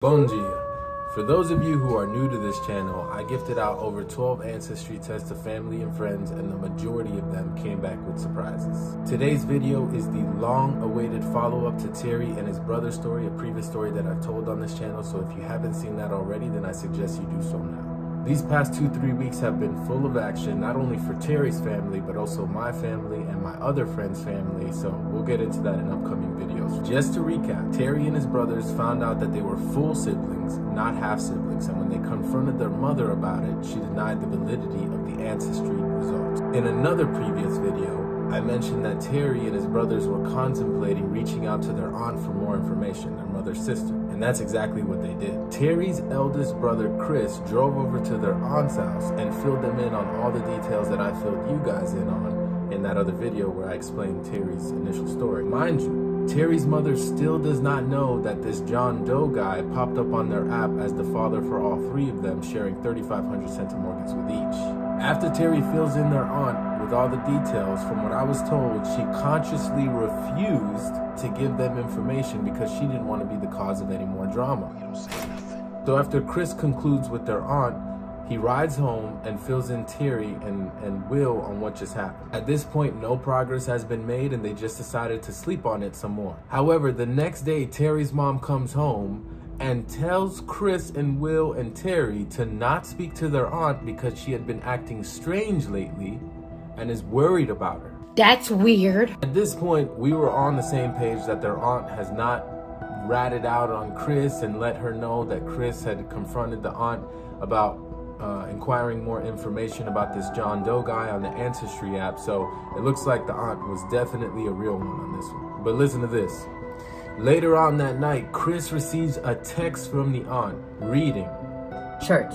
Bon dia. For those of you who are new to this channel, I gifted out over 12 ancestry tests to family and friends, and the majority of them came back with surprises. Today's video is the long-awaited follow-up to Terry and his brother's story, a previous story that I've told on this channel, so if you haven't seen that already, then I suggest you do so now. These past 2-3 weeks have been full of action, not only for Terry's family, but also my family and my other friend's family, so we'll get into that in upcoming videos. Just to recap, Terry and his brothers found out that they were full siblings, not half siblings, and when they confronted their mother about it, she denied the validity of the ancestry results. In another previous video, I mentioned that Terry and his brothers were contemplating reaching out to their aunt for more information, their mother's sister, and that's exactly what they did. Terry's eldest brother, Chris, drove over to their aunt's house and filled them in on all the details that I filled you guys in on in that other video where I explained Terry's initial story. Mind you, Terry's mother still does not know that this John Doe guy popped up on their app as the father for all three of them, sharing 3,500 centimorgans with each. After Terry fills in their aunt with all the details, from what I was told, she consciously refused to give them information because she didn't want to be the cause of any more drama. So after Chris concludes with their aunt, he rides home and fills in Terry and Will on what just happened. At this point, no progress has been made and they just decided to sleep on it some more. However, the next day, Terry's mom comes home and tells Chris and Will and Terry to not speak to their aunt because she had been acting strange lately and is worried about her. That's weird. At this point, we were on the same page that their aunt has not ratted out on Chris and let her know that Chris had confronted the aunt about inquiring more information about this John Doe guy on the Ancestry app. So it looks like the aunt was definitely a real one on this one. But listen to this. Later on that night, Chris receives a text from the aunt reading, "Church,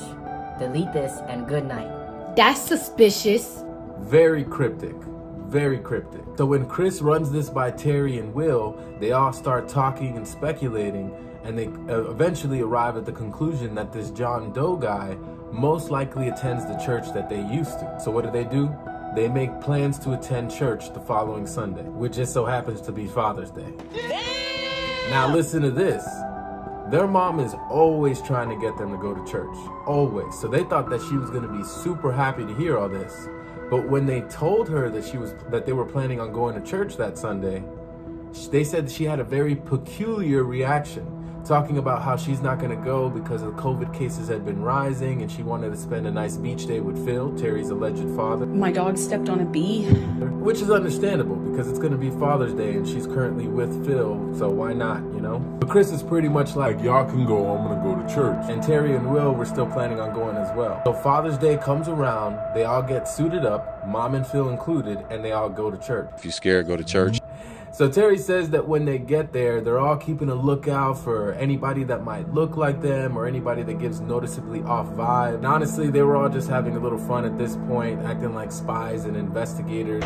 delete this and good night." That's suspicious. Very cryptic, very cryptic. So when Chris runs this by Terry and Will, they all start talking and speculating, and they eventually arrive at the conclusion that this John Doe guy most likely attends the church that they used to. So what do? They make plans to attend church the following Sunday, which just so happens to be Father's Day. Now listen to this. Their mom is always trying to get them to go to church, always. So they thought that she was gonna be super happy to hear all this. But when they told her that they were planning on going to church that Sunday, they said she had a very peculiar reaction, talking about how she's not gonna go because the COVID cases had been rising and she wanted to spend a nice beach day with Phil, Terry's alleged father. My dog stepped on a bee. Which is understandable because it's gonna be Father's Day and she's currently with Phil, so why not, you know? But Chris is pretty much like, y'all can go, I'm gonna go to church. And Terry and Will were still planning on going as well. So Father's Day comes around, they all get suited up, Mom and Phil included, and they all go to church. If you're scared, go to church. So Terry says that when they get there, they're all keeping a lookout for anybody that might look like them or anybody that gives noticeably off vibe. And honestly, they were all just having a little fun at this point, acting like spies and investigators.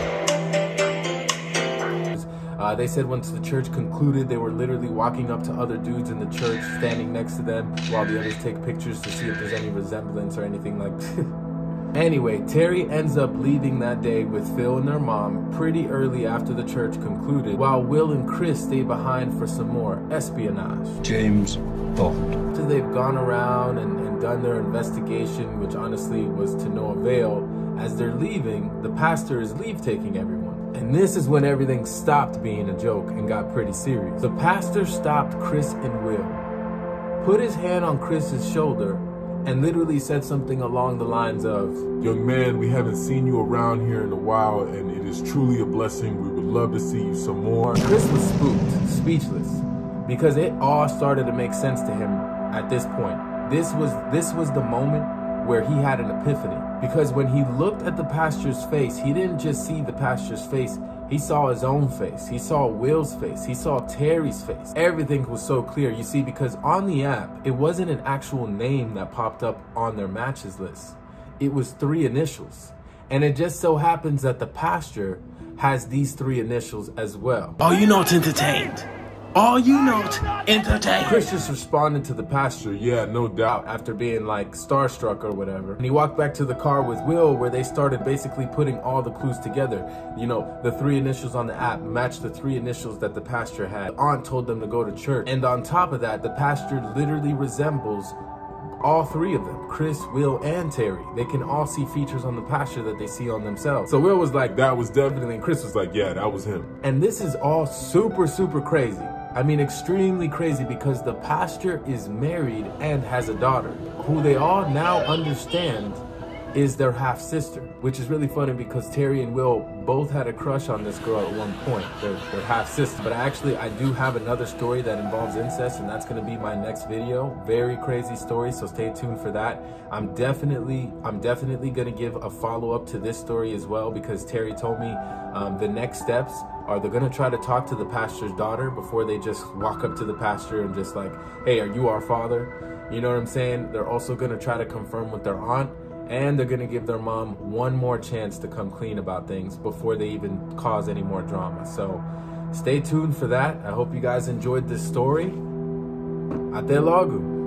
They said once the church concluded, they were literally walking up to other dudes in the church, standing next to them while the others take pictures to see if there's any resemblance or anything like that. Anyway, Terry ends up leaving that day with Phil and their mom pretty early after the church concluded, while Will and Chris stay behind for some more espionage. James Bond. So they've gone around and done their investigation, which honestly was to no avail. As they're leaving, the pastor is leave-taking everyone. And this is when everything stopped being a joke and got pretty serious. The pastor stopped Chris and Will, put his hand on Chris's shoulder, and literally said something along the lines of, "Young man, we haven't seen you around here in a while, and it is truly a blessing. We would love to see you some more." Chris was spooked, speechless, because it all started to make sense to him at this point. This was the moment where he had an epiphany, because when he looked at the pastor's face, he didn't just see the pastor's face, he saw his own face, he saw Will's face, he saw Terry's face. Everything was so clear, you see, because on the app, it wasn't an actual name that popped up on their matches list. It was 3 initials. And it just so happens that the pastor has these 3 initials as well. Oh, you know it's entertained. All you know is entertain. Chris just responded to the pastor, yeah, no doubt. After being like starstruck or whatever. And he walked back to the car with Will, where they started basically putting all the clues together. You know, the 3 initials on the app matched the 3 initials that the pastor had. The aunt told them to go to church. And on top of that, the pastor literally resembles all 3 of them, Chris, Will, and Terry. They can all see features on the pastor that they see on themselves. So Will was like, that was definitely, and Chris was like, yeah, that was him. And this is all super crazy. I mean, extremely crazy, because the pastor is married and has a daughter who they all now understand is their half-sister, which is really funny because Terry and Will both had a crush on this girl at one point, their half-sister. But I do have another story that involves incest, and that's going to be my next video. Very crazy story, so stay tuned for that. I'm definitely going to give a follow-up to this story as well, because Terry told me the next steps are they're going to try to talk to the pastor's daughter before they just walk up to the pastor and just like, hey, are you our father? You know what I'm saying? They're also going to try to confirm with their aunt, and they're going to give their mom one more chance to come clean about things before they even cause any more drama. So stay tuned for that. I hope you guys enjoyed this story. Até logo.